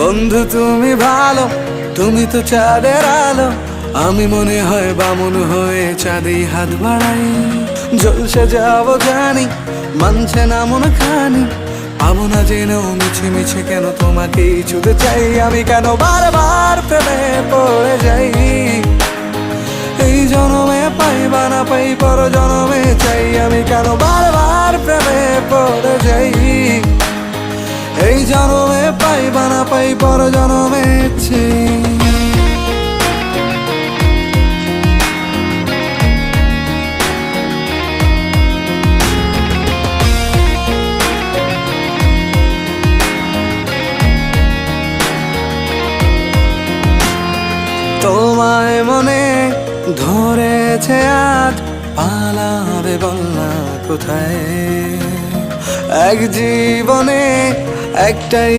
বন্ধু তুমি ভালো, তুমি তো চাঁদের আলো, আমি মনে হয় বামুন হয়ে চাঁদে হাত বাড়াই। জলসে যাবো জানি, মানছে না মন খানি, পাবো না জেনেও মিছে মিছে কেন তোমাকে ছুতে চাই। আমি কেন বারবার প্রেমে পড়ে যাই, এই জনমে পাই বা না পাই পর জনমে চাই। আমি কেন বারবার প্রেমে পড়ে যাই, এই জনমে পাই বা না পাই পর জনমে চাই। তোমায় মনে ধরেছে আজ, পালাবে বলনা কোথায়? এক জীবনে একটাই